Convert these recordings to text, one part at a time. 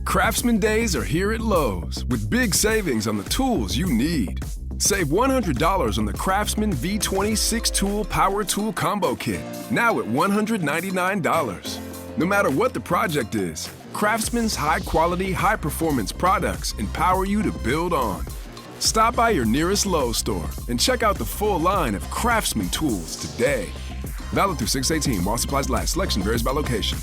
Craftsman Days are here at Lowe's with big savings on the tools you need. Save $100 on the Craftsman V20 6-tool power tool combo kit, now at $199. No matter what the project is, Craftsman's high-quality, high-performance products empower you to build on. Stop by your nearest Lowe's store and check out the full line of Craftsman tools today. Valid through 6/18 while supplies last. Selection varies by location.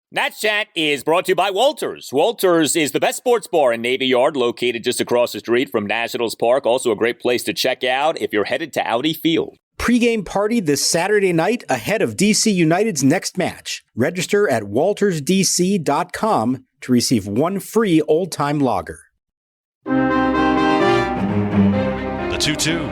Nats Chat is brought to you by Walters. Walters is the best sports bar in Navy Yard, located just across the street from Nationals Park. Also a great place to check out if you're headed to Audi Field. Pre-game party this Saturday night ahead of DC United's next match. Register at waltersdc.com to receive one free old-time lager. The 2-2.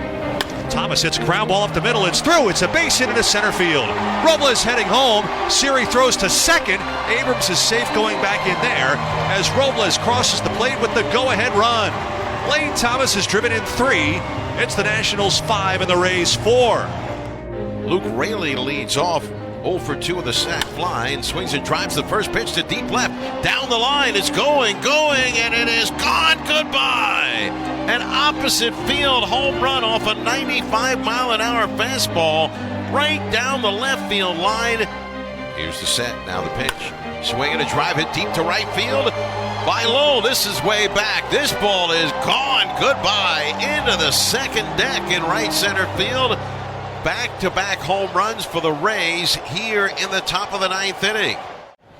Thomas hits a ground ball up the middle. It's through. It's a base hit into center field. Robles heading home. Siri throws to second. Abrams is safe going back in there as Robles crosses the plate with the go-ahead run. Lane Thomas is driven in 3. It's the Nationals 5 and the Rays 4. Luke Raley leads off 0 for 2 with a sac fly and swings and drives the first pitch to deep left. Down the line, it's going, and it is gone. Goodbye. An opposite field home run off a 95-mile-an-hour fastball right down the left field line. Here's the set, now the pitch. Swinging a drive hit deep to right field. By Lowe, this is way back. This ball is gone. Goodbye. Into the second deck in right center field. Back-to-back home runs for the Rays here in the top of the 9th inning.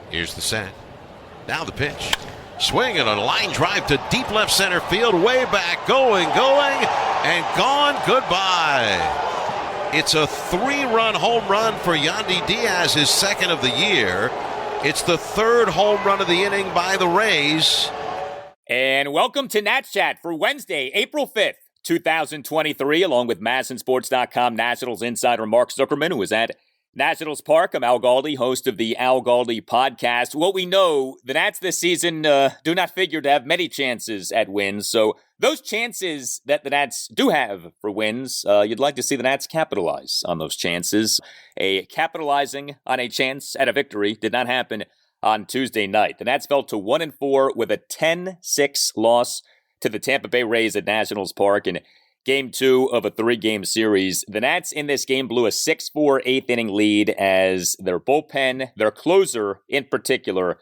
Here's the set. Now the pitch. Swinging a line drive to deep left center field. Way back. Going, and gone. Goodbye. It's a 3-run home run for Yandy Diaz, his second of the year. It's the 3rd home run of the inning by the Rays. And welcome to Nats Chat for Wednesday, April 5th, 2023, along with MASNsports.com Nationals insider Mark Zuckerman, who is at Nationals Park. I'm Al Galdi, host of the Al Galdi podcast. What we know, the Nats this season do not figure to have many chances at wins. So those chances that the Nats do have for wins, you'd like to see the Nats capitalize on those chances. Capitalizing on a chance at a victory did not happen on Tuesday night. The Nats fell to 1-4 with a 10-6 loss to the Tampa Bay Rays at Nationals Park in Game 2 of a 3-game series. The Nats in this game blew a 6-4 8th inning lead as their bullpen, their closer in particular,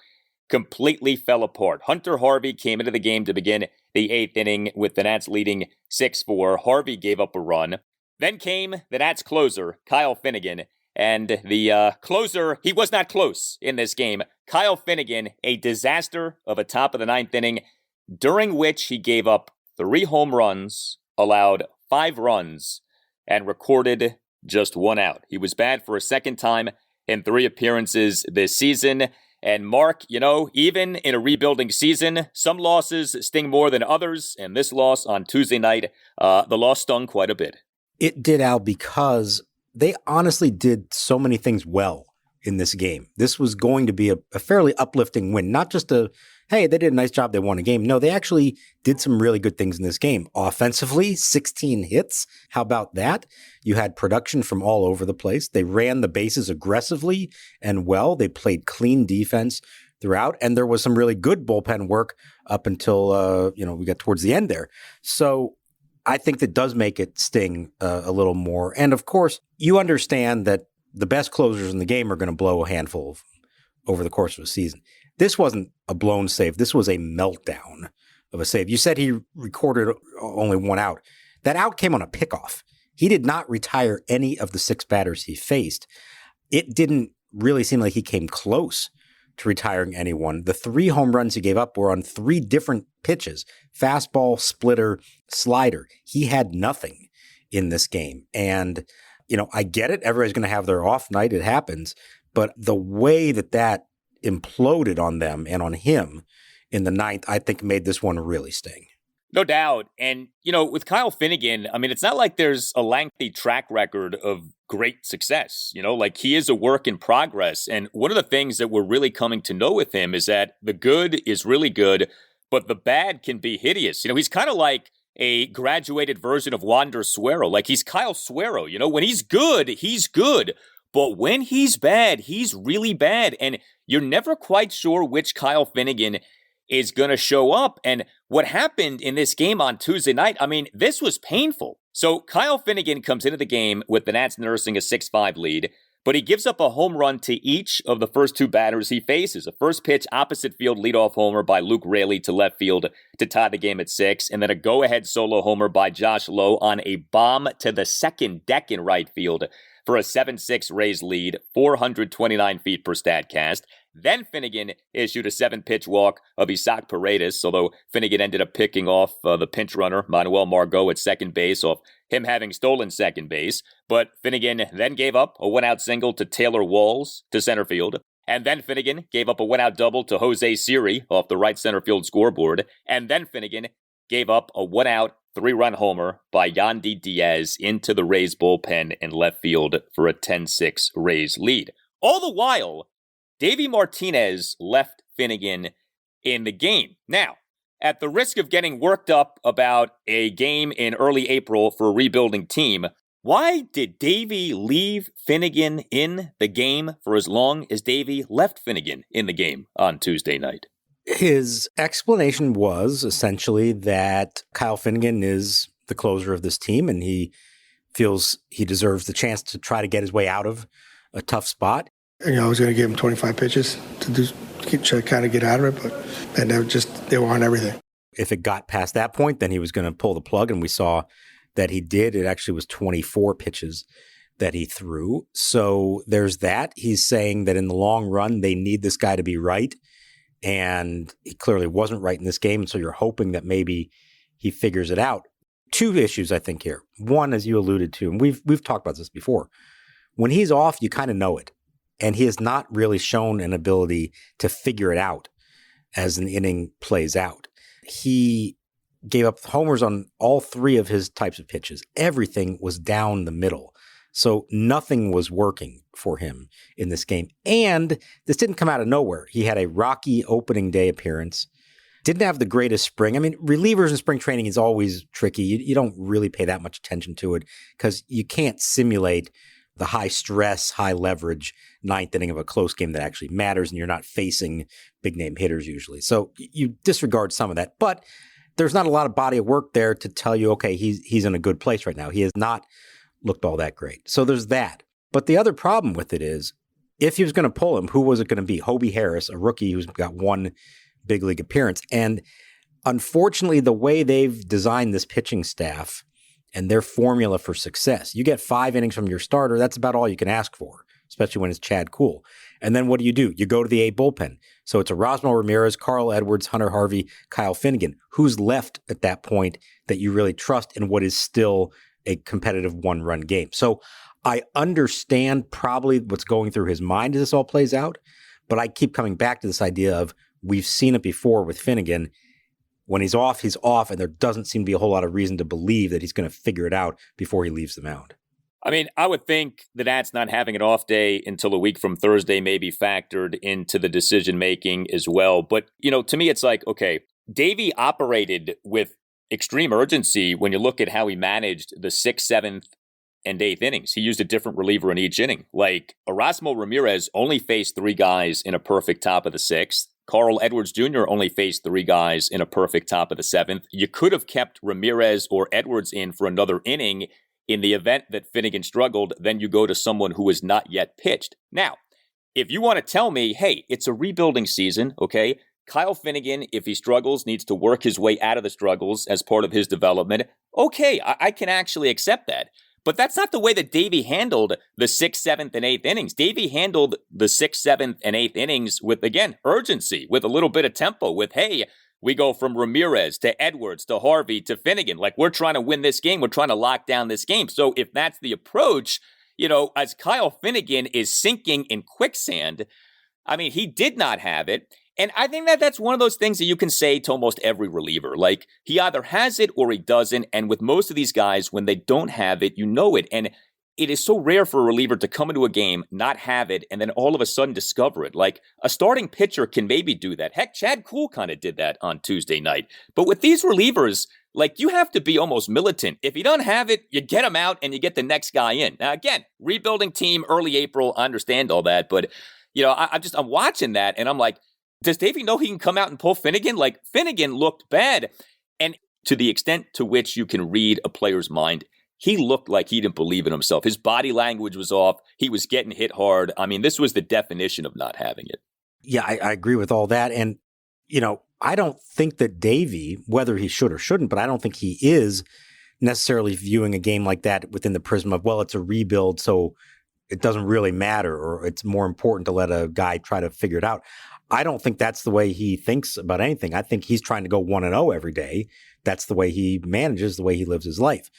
completely fell apart. Hunter Harvey came into the game to begin the 8th inning with the Nats leading 6-4. Harvey gave up a run. Then came the Nats closer, Kyle Finnegan, and the closer, he was not close in this game. Kyle Finnegan, a disaster of a top of the 9th inning, during which he gave up 3 home runs, allowed 5 runs, and recorded just 1 out. He was bad for a second time in 3 appearances this season. And Mark, you know, even in a rebuilding season, some losses sting more than others. And this loss on Tuesday night, the loss stung quite a bit. It did, Al, because they honestly did so many things well in this game. This was going to be a fairly uplifting win, not just hey, they did a nice job, they won a game. No, they actually did some really good things in this game. Offensively, 16 hits. How about that? You had production from all over the place. They ran the bases aggressively and well. They played clean defense throughout, and there was some really good bullpen work up until, we got towards the end there. So I think that does make it sting a little more. And of course, you understand that the best closers in the game are going to blow a handful of over the course of a season. This wasn't a blown save. This was a meltdown of a save. You said he recorded only 1 out. That out came on a pickoff. He did not retire any of the 6 batters he faced. It didn't really seem like he came close to retiring anyone. The 3 home runs he gave up were on 3 different pitches: fastball, splitter, slider. He had nothing in this game. And, I get it. Everybody's going to have their off night. It happens. But the way that imploded on them and on him in the 9th, I think made this one really sting. No doubt. And, with Kyle Finnegan, it's not like there's a lengthy track record of great success. He is a work in progress. And one of the things that we're really coming to know with him is that the good is really good, but the bad can be hideous. He's kind of like a graduated version of Wander Suero. Like, he's Kyle Suero. When he's good, he's good. But when he's bad, he's really bad. And you're never quite sure which Kyle Finnegan is going to show up. And what happened in this game on Tuesday night, I mean, this was painful. So Kyle Finnegan comes into the game with the Nats nursing a 6-5 lead, but he gives up a home run to each of the first two batters he faces. A first pitch opposite field leadoff homer by Luke Raley to left field to tie the game at 6, and then a go-ahead solo homer by Josh Lowe on a bomb to the second deck in right field for a 7-6 Rays lead, 429 feet per Statcast. Then Finnegan issued a 7-pitch walk of Isaac Paredes, although Finnegan ended up picking off the pinch runner, Manuel Margot, at second base off him having stolen second base. But Finnegan then gave up a one-out single to Taylor Walls to center field. And then Finnegan gave up a one-out double to Jose Siri off the right center field scoreboard. And then Finnegan gave up a one-out 3-run homer by Yandy Diaz into the Rays bullpen in left field for a 10-6 Rays lead. All the while, Davey Martinez left Finnegan in the game. Now, at the risk of getting worked up about a game in early April for a rebuilding team, why did Davey leave Finnegan in the game for as long as Davey left Finnegan in the game on Tuesday night? His explanation was essentially that Kyle Finnegan is the closer of this team, and he feels he deserves the chance to try to get his way out of a tough spot. I was going to give him 25 pitches to kind of get out of it, and they were on everything. If it got past that point, then he was going to pull the plug, and we saw that he did. It actually was 24 pitches that he threw. So there's that. He's saying that in the long run, they need this guy to be right, and he clearly wasn't right in this game, and so you're hoping that maybe he figures it out. Two issues, I think, here. One, as you alluded to, and we've talked about this before, when he's off, you kind of know it. And he has not really shown an ability to figure it out as an inning plays out. He gave up homers on all three of his types of pitches. Everything was down the middle. So nothing was working for him in this game. And this didn't come out of nowhere. He had a rocky opening day appearance. Didn't have the greatest spring. I mean, relievers in spring training is always tricky. You don't really pay that much attention to it because you can't simulate the high stress, high leverage ninth inning of a close game that actually matters, and you're not facing big name hitters usually. So you disregard some of that, but there's not a lot of body of work there to tell you, okay, he's in a good place right now. He has not looked all that great. So there's that. But the other problem with it is, if he was going to pull him, who was it going to be? Hobie Harris, a rookie who's got one big league appearance. And unfortunately, the way they've designed this pitching staff and their formula for success, you get 5 innings from your starter. That's about all you can ask for, especially when it's Chad Kuhl. And then what do? You go to the A bullpen. So it's Erasmo Ramirez, Carl Edwards, Hunter Harvey, Kyle Finnegan. Who's left at that point that you really trust in what is still a competitive one-run game? So I understand probably what's going through his mind as this all plays out, but I keep coming back to this idea of we've seen it before with Finnegan. When he's off, and there doesn't seem to be a whole lot of reason to believe that he's going to figure it out before he leaves the mound. I mean, I would think the Nats not having an off day until a week from Thursday may be factored into the decision-making as well. But, to me, it's like, okay, Davey operated with extreme urgency when you look at how he managed the 6th, 7th, and 8th innings. He used a different reliever in each inning. Like, Erasmo Ramirez only faced 3 guys in a perfect top of the 6th. Carl Edwards Jr. only faced 3 guys in a perfect top of the 7th. You could have kept Ramirez or Edwards in for another inning. In the event that Finnegan struggled, then you go to someone who is not yet pitched. Now, if you want to tell me, hey, it's a rebuilding season, okay? Kyle Finnegan, if he struggles, needs to work his way out of the struggles as part of his development. Okay, I can actually accept that. But that's not the way that Davey handled the 6th, 7th, and 8th innings. Davey handled the 6th, 7th, and 8th innings with, again, urgency, with a little bit of tempo, with, hey, we go from Ramirez to Edwards to Harvey to Finnegan. Like, we're trying to win this game. We're trying to lock down this game. So if that's the approach, as Kyle Finnegan is sinking in quicksand, I mean, he did not have it. And I think that that's one of those things that you can say to almost every reliever. Like, he either has it or he doesn't. And with most of these guys, when they don't have it, you know it. And it is so rare for a reliever to come into a game, not have it, and then all of a sudden discover it. Like, a starting pitcher can maybe do that. Heck, Chad Kuhl kind of did that on Tuesday night. But with these relievers, like, you have to be almost militant. If you don't have it, you get them out and you get the next guy in. Now, again, rebuilding team, early April, I understand all that. But, I'm watching that and I'm like, Does Davey know he can come out and pull Finnegan? Like, Finnegan looked bad. And to the extent to which you can read a player's mind, he looked like he didn't believe in himself. His body language was off. He was getting hit hard. I mean, this was the definition of not having it. Yeah, I agree with all that. And, I don't think that Davey, whether he should or shouldn't, but I don't think he is necessarily viewing a game like that within the prism of, well, it's a rebuild, so it doesn't really matter, or it's more important to let a guy try to figure it out. I don't think that's the way he thinks about anything. I think he's trying to go 1-0 every day. That's the way he manages, the way he lives his life.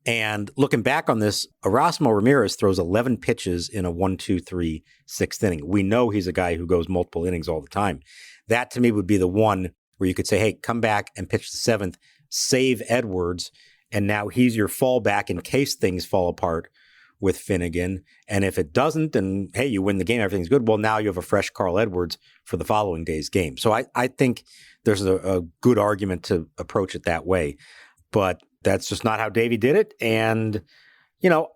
And looking back on this, Erasmo Ramirez throws 11 pitches in a 1-2-3 sixth inning. We know he's a guy who goes multiple innings all the time. That to me would be the one where you could say, hey, come back and pitch the seventh, save Edwards, and now he's your fallback in case things fall apart with Finnegan. And if it doesn't, and hey, you win the game, everything's good, well, now you have a fresh Carl Edwards for the following day's game. So I think there's a good argument to approach it that way. But that's just not how Davey did it. And,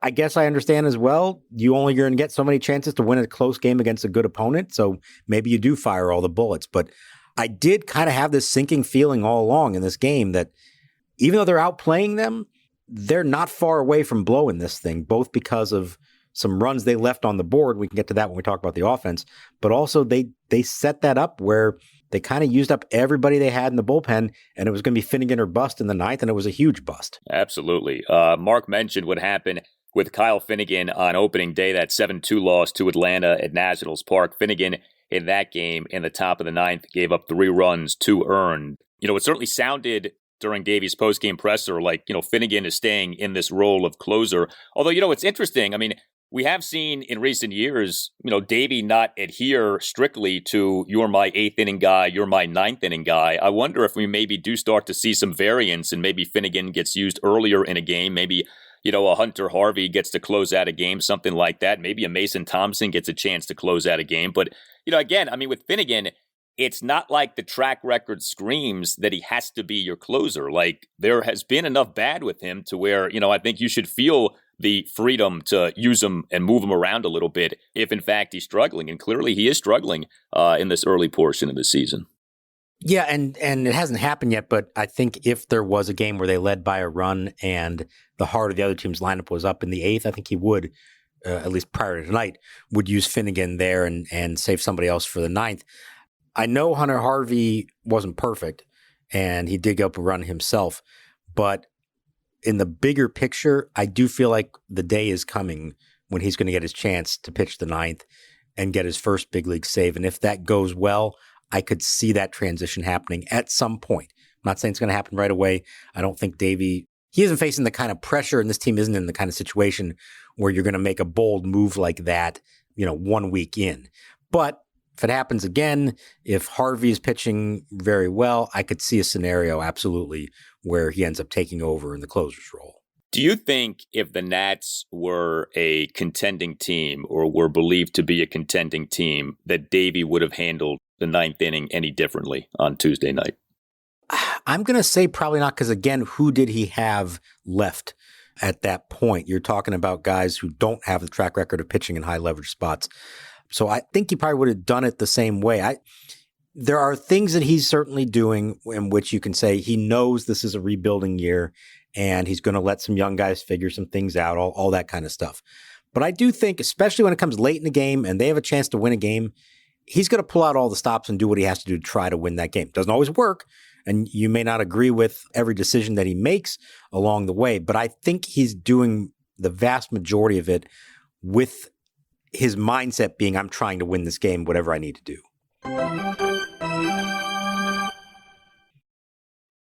I guess I understand as well, you're going to get so many chances to win a close game against a good opponent. So maybe you do fire all the bullets. But I did kind of have this sinking feeling all along in this game that even though they're outplaying them, they're not far away from blowing this thing, both because of some runs they left on the board. We can get to that when we talk about the offense. But also they set that up where they kind of used up everybody they had in the bullpen, and it was going to be Finnegan or bust in the ninth, and it was a huge bust. Absolutely. Mark mentioned what happened with Kyle Finnegan on opening day, that 7-2 loss to Atlanta at Nationals Park. Finnegan in that game in the top of the ninth gave up 3 runs, 2 earned. It certainly sounded during Davey's postgame presser like, Finnegan is staying in this role of closer. Although, it's interesting. I mean, we have seen in recent years, Davey not adhere strictly to you're my 8th inning guy, you're my 9th inning guy. I wonder if we maybe do start to see some variance and maybe Finnegan gets used earlier in a game. Maybe, a Hunter Harvey gets to close out a game, something like that. Maybe a Mason Thompson gets a chance to close out a game. But, again, I mean, with Finnegan, it's not like the track record screams that he has to be your closer. Like, there has been enough bad with him to where, I think you should feel the freedom to use him and move him around a little bit if, in fact, he's struggling. And clearly he is struggling in this early portion of the season. Yeah, and it hasn't happened yet, but I think if there was a game where they led by a run and the heart of the other team's lineup was up in the 8th, I think he would, at least prior to tonight, would use Finnegan there and save somebody else for the 9th. I know Hunter Harvey wasn't perfect, and he did go up a run himself, but in the bigger picture, I do feel like the day is coming when he's going to get his chance to pitch the 9th and get his first big league save. And if that goes well, I could see that transition happening at some point. I'm not saying it's going to happen right away. I don't think Davey, he isn't facing the kind of pressure, and this team isn't in the kind of situation where you're going to make a bold move like that, 1 week in. But if it happens again, if Harvey is pitching very well, I could see a scenario absolutely where he ends up taking over in the closer's role. Do you think if the Nats were a contending team or were believed to be a contending team, that Davey would have handled the 9th inning any differently on Tuesday night? I'm going to say probably not, because again, who did he have left at that point? You're talking about guys who don't have the track record of pitching in high leverage spots. So I think he probably would have done it the same way. There are things that he's certainly doing in which you can say he knows this is a rebuilding year and he's going to let some young guys figure some things out, all that kind of stuff. But I do think, especially when it comes late in the game and they have a chance to win a game, he's going to pull out all the stops and do what he has to do to try to win that game. Doesn't always work, and you may not agree with every decision that he makes along the way, but I think he's doing the vast majority of it with his mindset being, I'm trying to win this game, whatever I need to do.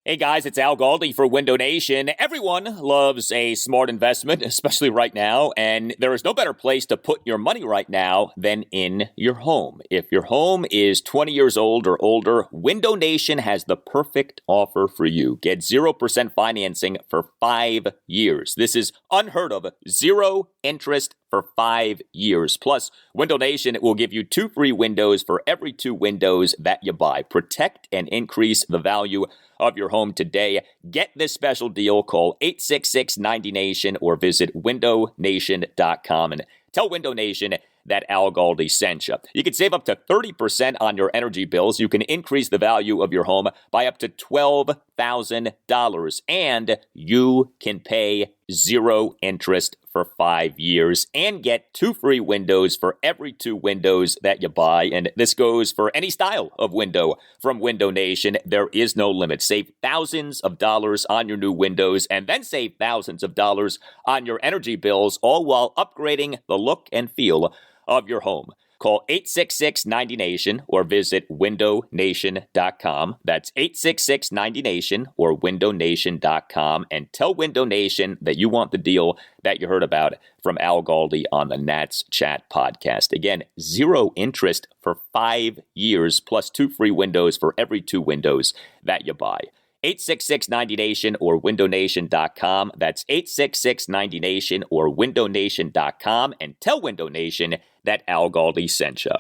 Hey guys, it's Al Galdi for Window Nation. Everyone loves a smart investment, especially right now, and there is no better place to put your money right now than in your home. If your home is 20 years old or older, Window Nation has the perfect offer for you. Get 0% financing for 5 years. This is unheard of. 0 interest for 5 years. Plus, Window Nation will give you 2 free windows for every 2 windows that you buy. Protect and increase the value of your home today. Get this special deal. Call 866-90-NATION or visit windownation.com and tell Window Nation that Al Galdi sent you. You can save up to 30% on your energy bills. You can increase the value of your home by up to $12,000, and you can pay 0 interest for 5 years and get 2 free windows for every 2 windows that you buy. And this goes for any style of window from Window Nation. There is no limit. Save thousands of dollars on your new windows and then save thousands of dollars on your energy bills, all while upgrading the look and feel of your home. Call 866-90NATION or visit windownation.com. That's 866-90NATION or windownation.com, and tell Window Nation that you want the deal that you heard about from Al Galdi on the Nats Chat podcast. Again, 0 interest for 5 years plus 2 free windows for every 2 windows that you buy. 866-90NATION or windownation.com. That's 866-90NATION or windownation.com, and tell Window Nation that Al Galdi sent you.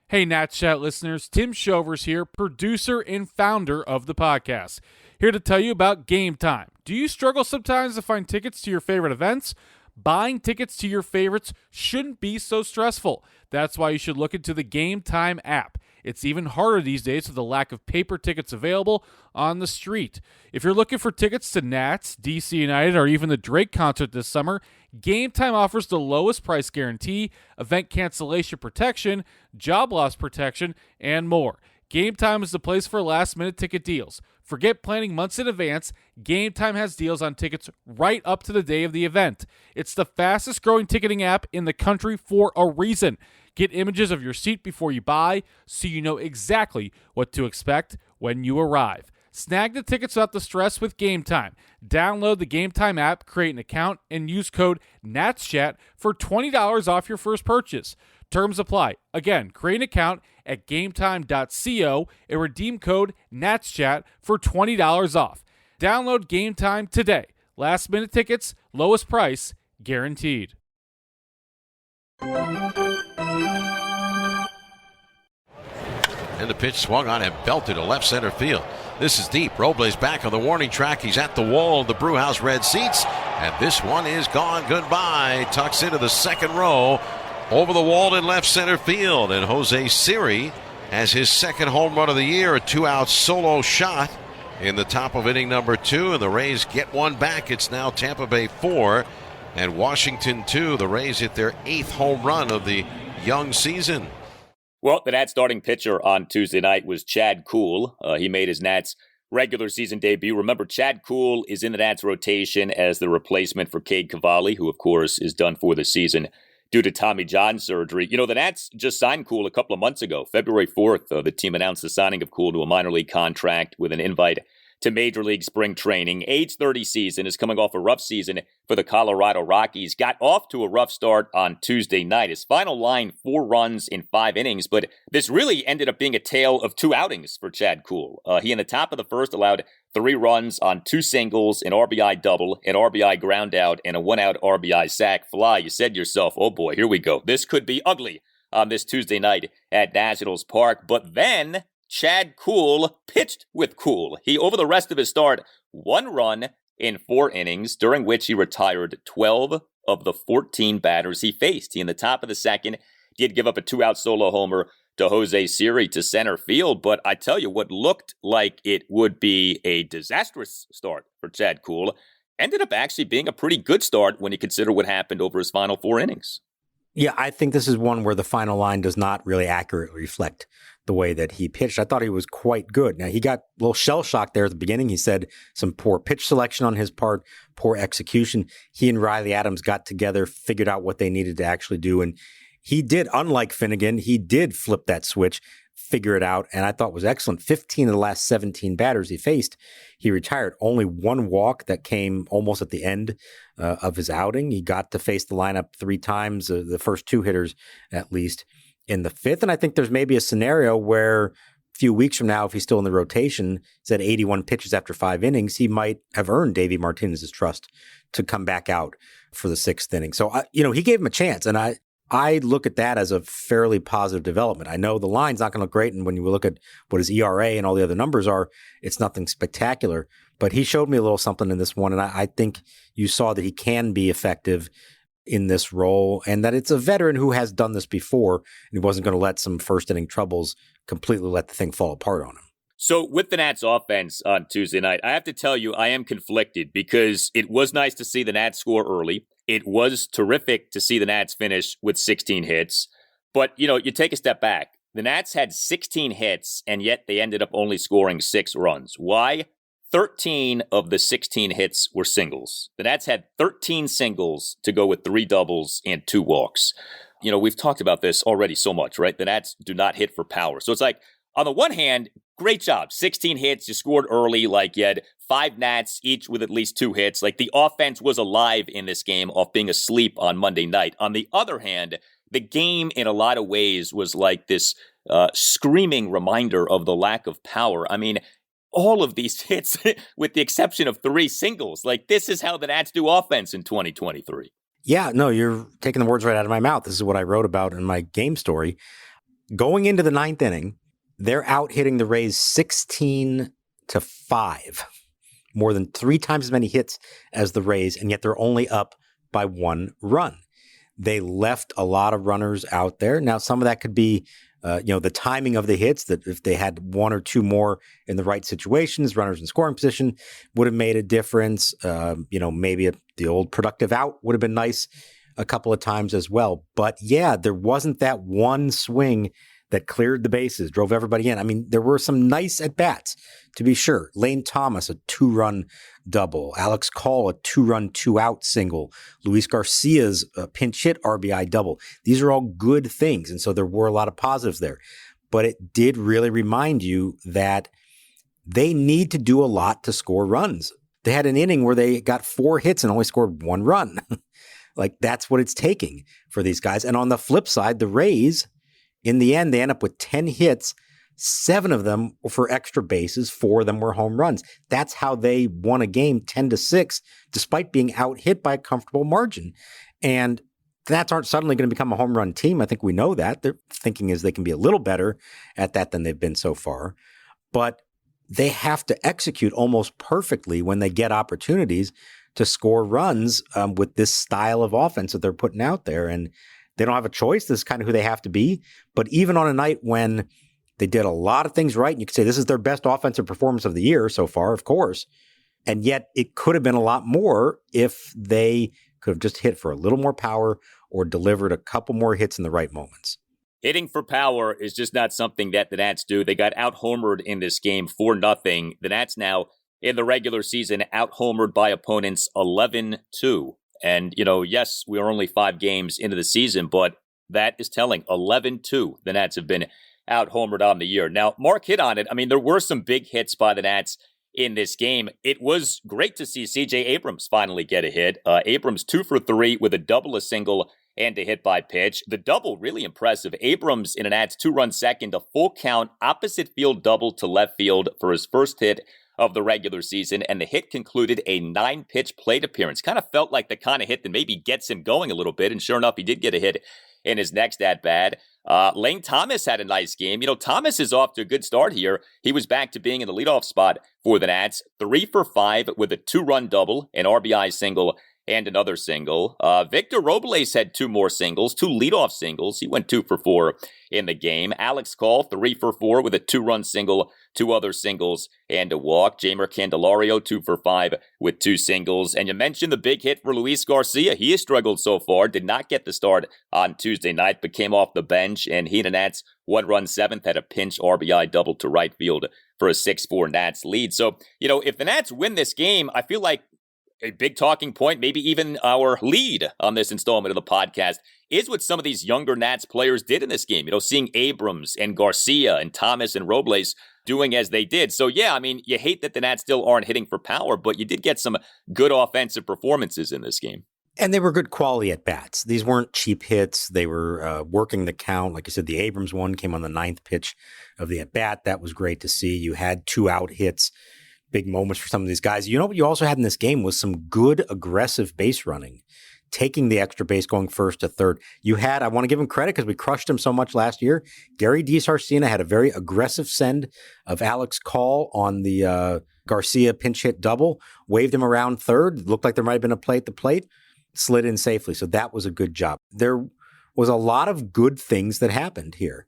Hey, Nats Chat listeners, Tim Shovers here, producer and founder of the podcast. Here to tell you about Game Time. Do you struggle sometimes to find tickets to your favorite events? Buying tickets to your favorites shouldn't be so stressful. That's why you should look into the Game Time app. It's even harder these days with the lack of paper tickets available on the street. If you're looking for tickets to Nats, DC United, or even the Drake concert this summer, Game Time offers the lowest price guarantee, event cancellation protection, job loss protection, and more. Game Time is the place for last-minute ticket deals. Forget planning months in advance. Game Time has deals on tickets right up to the day of the event. It's the fastest-growing ticketing app in the country for a reason. Get images of your seat before you buy so you know exactly what to expect when you arrive. Snag the tickets without the stress with Game Time. Download the Game Time app, create an account, and use code NATSCHAT for $20 off your first purchase. Terms apply. Again, create an account at gametime.co and redeem code NATSCHAT for $20 off. Download Game Time today. Last minute tickets, lowest price, guaranteed. And the pitch swung on and belted to left center field. This is deep. Robles back on the warning track. He's at the wall of the Brewhouse red seats. And this one is gone. Goodbye. Tucks into the second row. Over the wall in left center field. And Jose Siri has his second home run of the year. A 2-out solo shot in the top of inning number 2. And the Rays get one back. It's now Tampa Bay 4 and Washington 2. The Rays hit their 8th home run of the young season. Well, the Nats starting pitcher on Tuesday night was Chad Kuhl. He made his Nats regular season debut. Remember, Chad Kuhl is in the Nats rotation as the replacement for Cade Cavalli, who, of course, is done for the season due to Tommy John surgery. You know, the Nats just signed Kuhl a couple of months ago. February 4th, the team announced the signing of Kuhl to a minor league contract with an invite to Major League Spring Training. Age 30 season, is coming off a rough season for the Colorado Rockies. Got off to a rough start on Tuesday night. His final line, 4 runs in 5 innings, but this really ended up being a tale of 2 outings for Chad Kuhl. He, in the top of the first, allowed 3 runs on 2 singles, an RBI double, an RBI ground out, and a 1-out RBI sac fly. You said to yourself, oh boy, here we go. This could be ugly on this Tuesday night at Nationals Park. But then Chad Kuhl pitched with Kuhl. He, over the rest of his start, 1 run in 4 innings, during which he retired 12 of the 14 batters he faced. He, in the top of the second, did give up a 2-out solo homer to Jose Siri to center field. But I tell you, what looked like it would be a disastrous start for Chad Kuhl ended up actually being a pretty good start when you consider what happened over his final 4 innings. Yeah, I think this is one where the final line does not really accurately reflect the way that he pitched. I thought he was quite good. Now, he got a little shell-shocked there at the beginning. He said some poor pitch selection on his part, poor execution. He and Riley Adams got together, figured out what they needed to actually do, and he did, unlike Finnegan, he did flip that switch, figure it out, and I thought was excellent. 15 of the last 17 batters he faced, he retired. Only 1 walk that came almost at the end of his outing. He got to face the lineup 3 times, the first 2 hitters at least in the 5th. And I think there's maybe a scenario where a few weeks from now, if he's still in the rotation, he's at 81 pitches after 5 innings, he might have earned Davey Martinez's trust to come back out for the 6th inning. So, he gave him a chance, and I look at that as a fairly positive development. I know the line's not going to look great, and when you look at what his ERA and all the other numbers are, it's nothing spectacular. But he showed me a little something in this one, and I think you saw that he can be effective in this role, and that it's a veteran who has done this before, and he wasn't going to let some first inning troubles completely let the thing fall apart on him. So with the Nats offense on Tuesday night, I have to tell you, I am conflicted because it was nice to see the Nats score early. It was terrific to see the Nats finish with 16 hits. But, you take a step back. The Nats had 16 hits, and yet they ended up only scoring 6 runs. Why? 13 of the 16 hits were singles. The Nats had 13 singles to go with 3 doubles and 2 walks. We've talked about this already so much, right? The Nats do not hit for power. So it's like, on the one hand, great job. 16 hits, you scored early, like you had 5 Nats, each with at least 2 hits. Like the offense was alive in this game off being asleep on Monday night. On the other hand, the game in a lot of ways was like this screaming reminder of the lack of power. I mean, all of these hits, with the exception of 3 singles, like this is how the Nats do offense in 2023. Yeah, no, you're taking the words right out of my mouth. This is what I wrote about in my game story. Going into the 9th inning, they're out hitting the Rays 16-5, more than 3 times as many hits as the Rays, and yet they're only up by 1 run. They left a lot of runners out there. Now, some of that could be, the timing of the hits, that if they had 1 or 2 more in the right situations, runners in scoring position would have made a difference. Maybe the old productive out would have been nice a couple of times as well. But yeah, there wasn't that one swing that cleared the bases, drove everybody in. I mean, there were some nice at-bats, to be sure. Lane Thomas, a 2-run double. Alex Kuhl, a 2-run, 2-out single. Luis Garcia's pinch hit RBI double. These are all good things, and so there were a lot of positives there. But it did really remind you that they need to do a lot to score runs. They had an inning where they got 4 hits and only scored 1 run. Like, that's what it's taking for these guys. And on the flip side, the Rays, in the end, they end up with 10 hits, 7 of them were for extra bases, 4 of them were home runs. That's how they won a game 10-6, despite being out hit by a comfortable margin. And the Nats aren't suddenly going to become a home run team. I think we know that. Their thinking is they can be a little better at that than they've been so far. But they have to execute almost perfectly when they get opportunities to score runs with this style of offense that they're putting out there. And they don't have a choice. This is kind of who they have to be. But even on a night when they did a lot of things right, and you could say this is their best offensive performance of the year so far, of course, and yet it could have been a lot more if they could have just hit for a little more power or delivered a couple more hits in the right moments. Hitting for power is just not something that the Nats do. They got out-homered in this game 4-0. The Nats now, in the regular season, out-homered by opponents 11-2. And, yes, we are only 5 games into the season, but that is telling. 11-2, the Nats have been out-homered on the year. Now, Mark hit on it. I mean, there were some big hits by the Nats in this game. It was great to see C.J. Abrams finally get a hit. Abrams 2 for 3 with a double, a single, and a hit by pitch. The double, really impressive. Abrams in a Nats 2-run second, a full count opposite field double to left field for his first hit of the regular season, and the hit concluded a 9-pitch plate appearance. Kind of felt like the kind of hit that maybe gets him going a little bit, and sure enough, he did get a hit in his next at-bat. Lane Thomas had a nice game. Thomas is off to a good start here. He was back to being in the leadoff spot for the Nats. 3 for 5 with a 2-run double, an RBI single, and another single. Victor Robles had 2 more singles, 2 leadoff singles. He went 2 for 4 in the game. Alex Kuhl, 3 for 4 with a 2-run single, 2 other singles, and a walk. Jeimer Candelario, 2 for 5 with 2 singles. And you mentioned the big hit for Luis Garcia. He has struggled so far, did not get the start on Tuesday night, but came off the bench, and he and the Nats 1-run 7th had a pinch RBI double to right field for a 6-4 Nats lead. So, if the Nats win this game, I feel like a big talking point, maybe even our lead on this installment of the podcast, is what some of these younger Nats players did in this game. Seeing Abrams and Garcia and Thomas and Robles doing as they did. So, yeah, I mean, you hate that the Nats still aren't hitting for power, but you did get some good offensive performances in this game. And they were good quality at-bats. These weren't cheap hits. They were working the count. Like I said, the Abrams one came on the 9th pitch of the at-bat. That was great to see. You had 2-out hits. Big moments for some of these guys. What you also had in this game was some good aggressive base running, taking the extra base, going first to third. You had, I want to give him credit because we crushed him so much last year. Gary DiSarcina had a very aggressive send of Alex Kuhl on the Garcia pinch hit double, waved him around third. Looked like there might have been a play at the plate. slid in safely. So that was a good job. There was a lot of good things that happened here.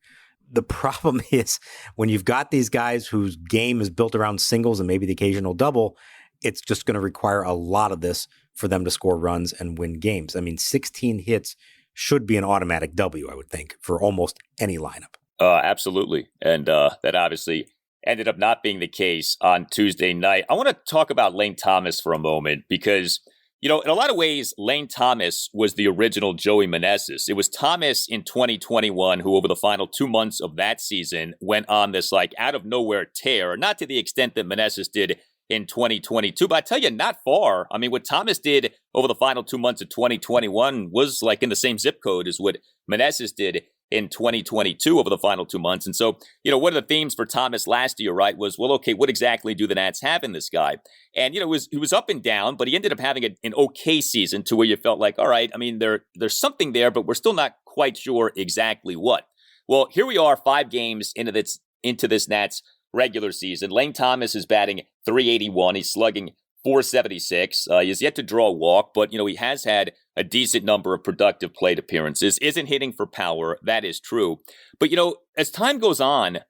The problem is when you've got these guys whose game is built around singles and maybe the occasional double, it's just going to require a lot of this for them to score runs and win games. I mean, 16 hits should be an automatic W, I would think, for almost any lineup. Absolutely. And that obviously ended up not being the case on Tuesday night. I want to talk about Lane Thomas for a moment because, in a lot of ways, Lane Thomas was the original Joey Meneses. It was Thomas in 2021 who, over the final 2 months of that season, went on this out of nowhere tear, not to the extent that Meneses did in 2022, but I tell you, not far. I mean, what Thomas did over the final 2 months of 2021 was in the same zip code as what Meneses did in 2022 over the final 2 months. And so, one of the themes for Thomas last year, right, was, well, okay, what exactly do the Nats have in this guy? And, he was up and down, but he ended up having an okay season to where you felt like, all right, I mean, there's something there, but we're still not quite sure exactly what. Well, here we are 5 games into this Nats regular season. Lane Thomas is batting .381. He's slugging .476. He has yet to draw a walk, but, he has had a decent number of productive plate appearances. Isn't hitting for power. That is true. But, as time goes on,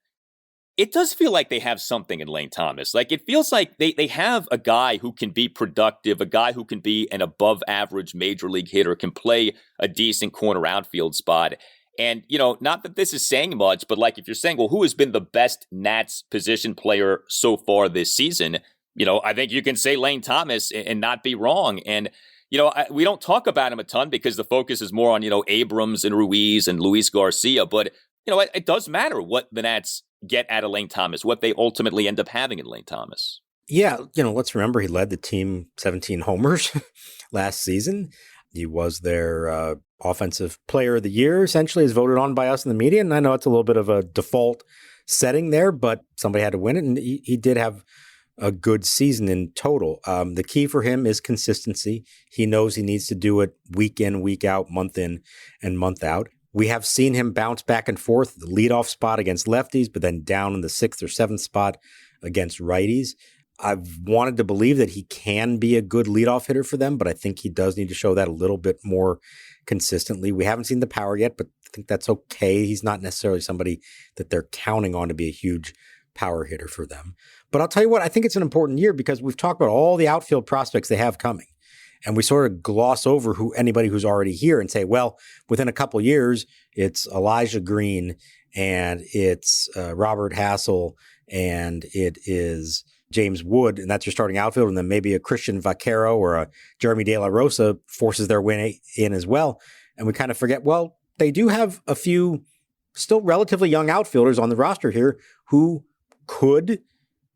it does feel like they have something in Lane Thomas. It feels like they have a guy who can be productive, a guy who can be an above average major league hitter, can play a decent corner outfield spot. And, not that this is saying much, but if you're saying, well, who has been the best Nats position player so far this season? I think you can say Lane Thomas and not be wrong. And, we don't talk about him a ton because the focus is more on, Abrams and Ruiz and Luis Garcia. But, it does matter what the Nats get out of Lane Thomas, what they ultimately end up having in Lane Thomas. Yeah, let's remember he led the team 17 homers last season. He was their offensive player of the year, essentially, as voted on by us in the media. And I know it's a little bit of a default setting there, but somebody had to win it. And he did have a good season in total. The key for him is consistency. He knows he needs to do it week in, week out, month in and month out. We have seen him bounce back and forth, the leadoff spot against lefties, but then down in the 6th or 7th spot against righties. I've wanted to believe that he can be a good leadoff hitter for them, but I think he does need to show that a little bit more consistently. We haven't seen the power yet, but I think that's okay. He's not necessarily somebody that they're counting on to be a huge power hitter for them. But I'll tell you what, I think it's an important year because we've talked about all the outfield prospects they have coming. And we sort of gloss over anybody who's already here and say, well, within a couple years, it's Elijah Green and it's Robert Hassel and it is James Wood, and that's your starting outfield, and then maybe a Christian Vaquero or a Jeremy De La Rosa forces their way in as well. And we kind of forget, well, they do have a few still relatively young outfielders on the roster here who could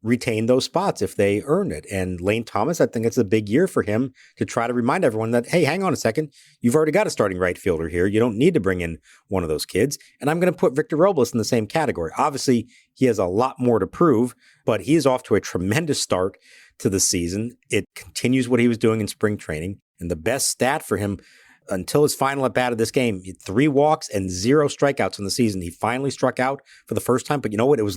retain those spots if they earn it. And Lane Thomas, I think it's a big year for him to try to remind everyone that, hey, hang on a second. You've already got a starting right fielder here. You don't need to bring in one of those kids. And I'm going to put Victor Robles in the same category. Obviously, he has a lot more to prove, but he is off to a tremendous start to the season. It continues what he was doing in spring training. And the best stat for him until his final at bat of this game, 3 walks and 0 strikeouts in the season. He finally struck out for the first time, but you know what? It was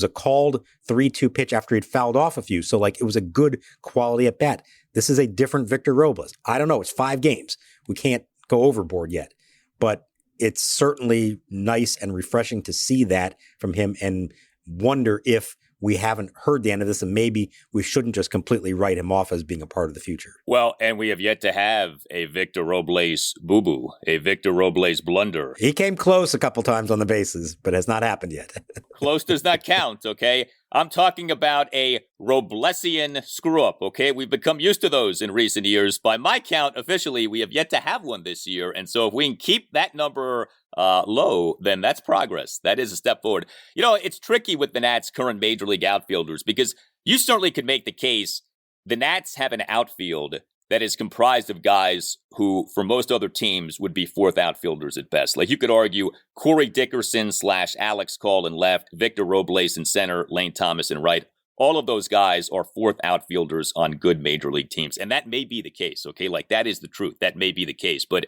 a called 3-2 pitch after he'd fouled off a few. So it was a good quality at bat. This is a different Victor Robles. I don't know. It's 5 games. We can't go overboard yet, but it's certainly nice and refreshing to see that from him and wonder if we haven't heard the end of this and maybe we shouldn't just completely write him off as being a part of the future. Well, and we have yet to have a Victor Robles boo-boo, a Victor Robles blunder. He came close a couple times on the bases, but has not happened yet. Close does not count, okay? I'm talking about a Roblesian screw-up, okay? We've become used to those in recent years. By my count, officially, we have yet to have one this year. And so if we can keep that number low, then that's progress. That is a step forward. It's tricky with the Nats' current major league outfielders because you certainly could make the case the Nats have an outfield that is comprised of guys who, for most other teams, would be 4th outfielders at best. You could argue Corey Dickerson / Alex Call in left, Victor Robles in center, Lane Thomas in right. All of those guys are 4th outfielders on good major league teams. And that may be the case, okay? That is the truth. That may be the case. But,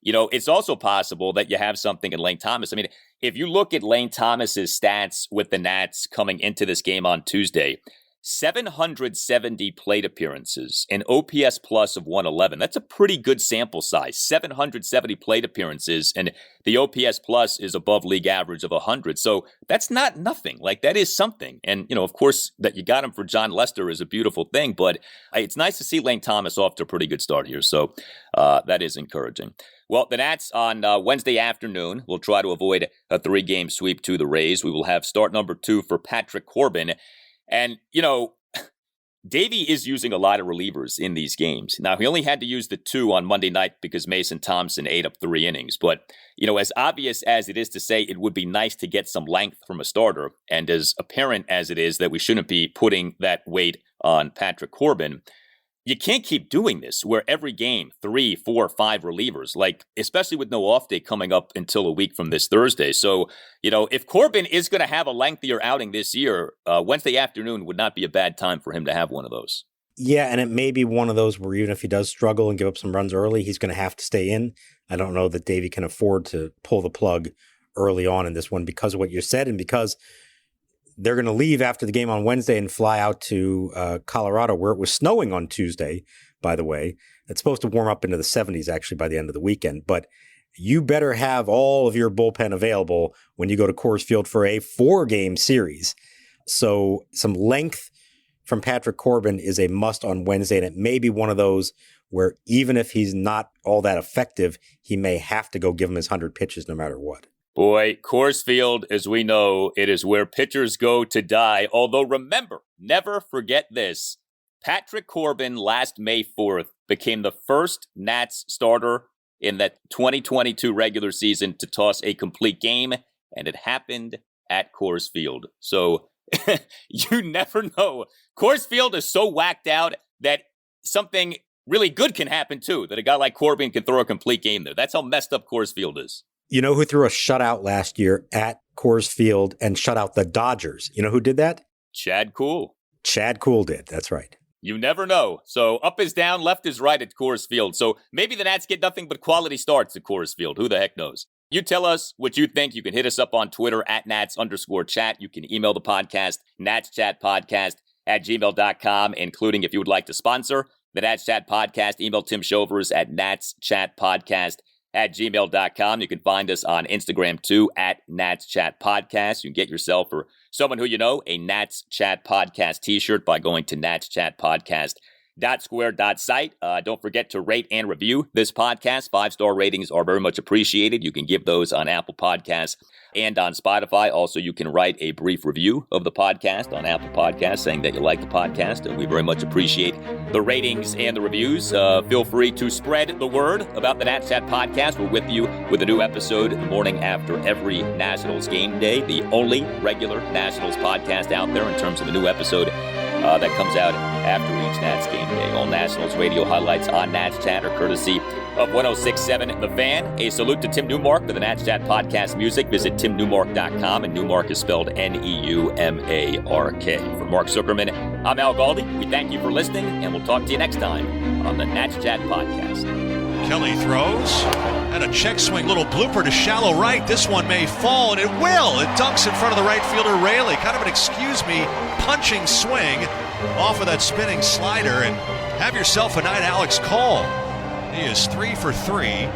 it's also possible that you have something in Lane Thomas. I mean, if you look at Lane Thomas's stats with the Nats coming into this game on Tuesday, 770 plate appearances, an OPS plus of 111. That's a pretty good sample size. 770 plate appearances, and the OPS plus is above league average of 100. So that's not nothing. Like, that is something. And, of course, that you got him for John Lester is a beautiful thing, but it's nice to see Lane Thomas off to a pretty good start here. So that is encouraging. Well, the Nats on Wednesday afternoon will try to avoid a 3-game sweep to the Rays. We will have start number 2 for Patrick Corbin. And, Davey is using a lot of relievers in these games. Now, he only had to use the 2 on Monday night because Mason Thompson ate up 3 innings. But, as obvious as it is to say it would be nice to get some length from a starter, and as apparent as it is that we shouldn't be putting that weight on Patrick Corbin, you can't keep doing this where every game, 3, 4, 5 relievers, like, especially with no off day coming up until a week from this Thursday. So, if Corbin is going to have a lengthier outing this year, Wednesday afternoon would not be a bad time for him to have one of those. Yeah, and it may be one of those where even if he does struggle and give up some runs early, he's going to have to stay in. I don't know that Davey can afford to pull the plug early on in this one because of what you said and because they're going to leave after the game on Wednesday and fly out to Colorado, where it was snowing on Tuesday, by the way. It's supposed to warm up into the 70s, actually, by the end of the weekend. But you better have all of your bullpen available when you go to Coors Field for a 4-game series. So some length from Patrick Corbin is a must on Wednesday, and it may be one of those where even if he's not all that effective, he may have to go give him his 100 pitches no matter what. Boy, Coors Field, as we know, it is where pitchers go to die. Although remember, never forget this. Patrick Corbin last May 4th became the first Nats starter in that 2022 regular season to toss a complete game, and it happened at Coors Field. So you never know. Coors Field is so whacked out that something really good can happen too, that a guy like Corbin can throw a complete game there. That's how messed up Coors Field is. You know who threw a shutout last year at Coors Field and shut out the Dodgers? You know who did that? Chad Kuhl. Chad Kuhl did. That's right. You never know. So up is down, left is right at Coors Field. So maybe the Nats get nothing but quality starts at Coors Field. Who the heck knows? You tell us what you think. You can hit us up on Twitter at Nats_chat. You can email the podcast, natschatpodcast@gmail.com, including if you would like to sponsor the Nats Chat Podcast. Email Tim Shovers at natschatpodcast@gmail.com. You can find us on Instagram too at Nats Chat Podcast. You can get yourself or someone who you know a Nats Chat Podcast t-shirt by going to natschatpodcast.square.site. Don't forget to rate and review this podcast. 5-star ratings are very much appreciated. You can give those on Apple Podcasts and on Spotify. Also, you can write a brief review of the podcast on Apple Podcasts saying that you like the podcast, and we very much appreciate the ratings and the reviews. Feel free to spread the word about the Nats Chat Podcast. We're with you with a new episode the morning after every Nationals game day, the only regular Nationals podcast out there in terms of a new episode that comes out after each Nats game day. All Nationals radio highlights on Nats Chat are courtesy of 106.7 The Fan. A salute to Tim Newmark for the Nats Chat podcast music. Visit timnewmark.com, and Newmark is spelled Neumark. For Mark Zuckerman, I'm Al Galdi. We thank you for listening, and we'll talk to you next time on the Nats Chat podcast. Kelly throws, and a check swing, little blooper to shallow right. This one may fall, and it will. It dunks in front of the right fielder, Raley. Kind of an excuse-me punching swing off of that spinning slider, and have yourself a night, Alex Cole. He is 3 for 3.